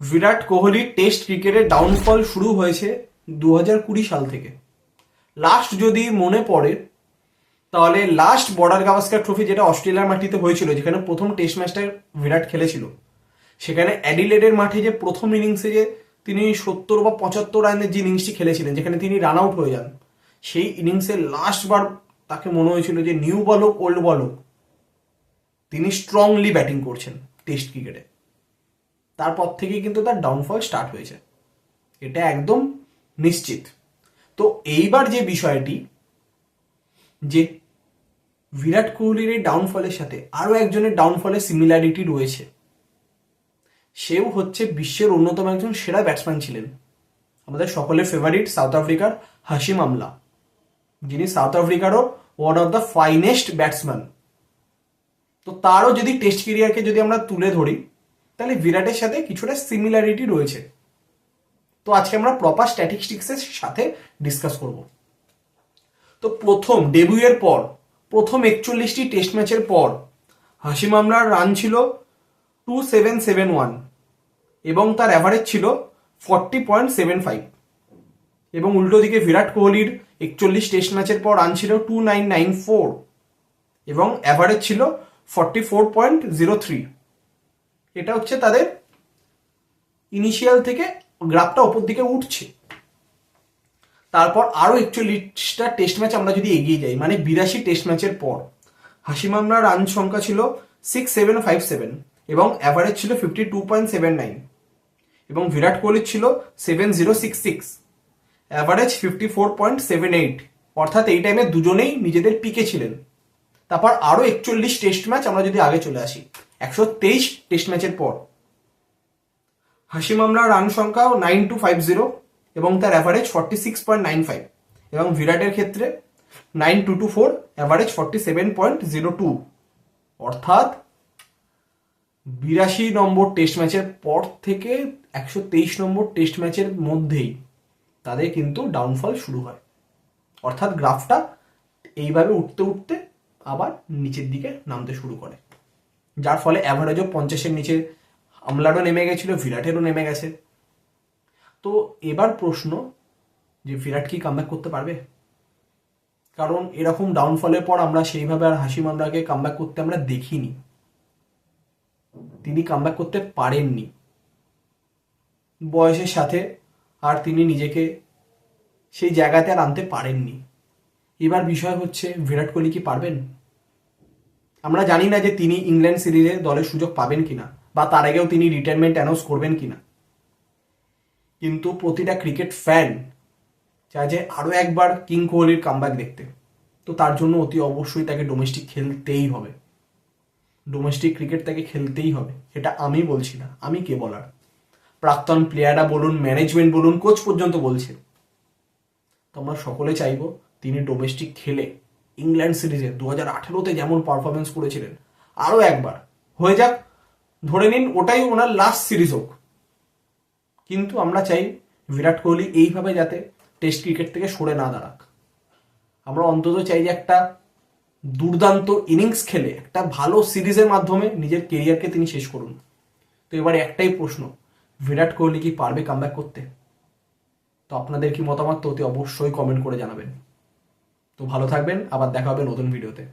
বিরাট কোহলির টেস্ট ক্রিকেটের ডাউনফল শুরু হয়েছে 2020 সাল থেকে। লাস্ট যদি মনে পড়ে তাহলে লাস্ট বর্ডার গাভাস্কার ট্রফি যেটা অস্ট্রেলিয়ার মাটিতে হয়েছিল, যেখানে প্রথম টেস্ট ম্যাচটা বিরাট খেলেছিল, সেখানে অ্যাডিলেডের মাঠে যে প্রথম ইনিংসে যে তিনি 70 বা 75 রানের যে ইনিংসটি খেলেছিলেন, যেখানে তিনি রান আউট হয়ে যান, সেই ইনিংসে লাস্টবার তাকে মনে হয়েছিল যে নিউ বল হোক ওল্ড বল হোক, তিনি স্ট্রংলি ব্যাটিং করছেন টেস্ট ক্রিকেটে। তারপর থেকেই কিন্তু তার ডাউনফল স্টার্ট হয়েছে, এটা একদম নিশ্চিত। তো এইবার যে বিষয়টি, যে বিরাট কোহলির এই ডাউনফলের সাথে আরও একজনের ডাউনফলের সিমিলারিটি রয়েছে। সেও হচ্ছে বিশ্বের অন্যতম একজন সেরা ব্যাটসম্যান ছিলেন, আমাদের সকলের ফেভারিট সাউথ আফ্রিকার হাশিম আমলা, যিনি সাউথ আফ্রিকারও one of the finest batsman. তো তারও যদি টেস্ট ক্যারিয়ারকে যদি আমরা তুলে ধরি, তাহলে বিরাটের সাথে কিছুটা সিমিলারিটি রয়েছে। তো আজকে আমরা প্রপার স্ট্যাটিস্টিক্সের সাথে ডিসকাস করব। তো প্রথম ডেবিউয়ের পর, প্রথম 41টি টেস্ট ম্যাচের পর হাশিম আমলার রান ছিল 2771 এবং তার অ্যাভারেজ ছিল 40.75। এবং উল্টো দিকে বিরাট কোহলির 41 টেস্ট ম্যাচের পর রান ছিল 2994 এবং অ্যাভারেজ ছিল 44.03। এটা হচ্ছে তাদের ইনিশিয়াল থেকে গ্রাফটা ওপর দিকে উঠছে। তারপর আরও 41টা টেস্ট ম্যাচ আমরা যদি এগিয়ে যাই, মানে 82 টেস্ট ম্যাচের পর হাশিম আমলার রান সংখ্যা ছিল 6757 এবং অ্যাভারেজ ছিল 52.79 এবং বিরাট কোহলির ছিল 7066, অ্যাভারেজ 54.78। অর্থাৎ এই টাইমে দুজনেই নিজেদের পিকে ছিলেন। তারপর আরও 41 টেস্ট ম্যাচ আমরা যদি আগে চলে আসি, 123 টেস্ট ম্যাচের পর হাশিম আমলার রান সংখ্যা 9250 এবং তার অ্যাভারেজ 46.95 এবং বিরাটের ক্ষেত্রে 9224, অ্যাভারেজ 47.02। অর্থাৎ 82 নম্বর টেস্ট ম্যাচের পর থেকে 123 নম্বর টেস্ট ম্যাচের মধ্যেই তাদের কিন্তু ডাউনফল শুরু হয়। অর্থাৎ গ্রাফটা এইভাবে উঠতে উঠতে আবার নিচের দিকে নামতে শুরু করে, যার ফলে অ্যাভারেজও 50-এর নিচে আমলারও নেমে গেছিল, বিরাটেরও নেমে গেছে। তো এবার প্রশ্ন, যে বিরাট কি কামব্যাক করতে পারবে? কারণ এরকম ডাউনফলের পর আমরা সেইভাবে আর হাশিম আমলাকে কামব্যাক করতে আমরা দেখিনি, তিনি কামব্যাক করতে পারেননি বয়সের সাথে, আর তিনি নিজেকে সেই জায়গাতে আর আনতে পারেননি। এবার বিষয় হচ্ছে বিরাট কোহলি কি পারবেন? আমরা জানি না যে তিনি ইংল্যান্ড সিরিজে দলের সুযোগ পাবেন কিনা, বা তার আগেও তিনি রিটায়ারমেন্ট অ্যানাউন্স করবেন কিনা, কিন্তু প্রতিটা ক্রিকেট ফ্যান চায় যে আরও একবার কিং কোহলির কামব্যাক দেখতে। তো তার জন্য অতি অবশ্যই তাকে ডোমেস্টিক খেলতেই হবে, ডোমেস্টিক ক্রিকেট তাকে খেলতেই হবে। এটা আমি বলছি না, আমি কে বলার, প্রাক্তন প্লেয়াররা বলুন, ম্যানেজমেন্ট বলুন, কোচ পর্যন্ত বলছে। তো আমরা সকলে চাইব তিনি ডোমেস্টিক খেলে ইংল্যান্ড সিরিজে 2018-তে যেমন পারফরমেন্স করেছিলেন আরও একবার হয়ে যাক। ধরে নিন ওটাই ওনার লাস্ট সিরিজ হোক, কিন্তু আমরা চাই বিরাট কোহলি এইভাবে যাতে টেস্ট ক্রিকেট থেকে সরে না দাঁড়াক। আমরা অন্তত চাই যে একটা দুর্দান্ত ইনিংস খেলে একটা ভালো সিরিজের মাধ্যমে নিজের কেরিয়ারকে তিনি শেষ করুন। তো এবার একটাই প্রশ্ন, বিরাট কোহলি কি পারবে কামব্যাক করতে? তো আপনাদের কি মতামত, তো অতি অবশ্যই কমেন্ট করে জানাবেন। তো ভালো থাকবেন, আবার দেখা হবে নতুন ভিডিওতে।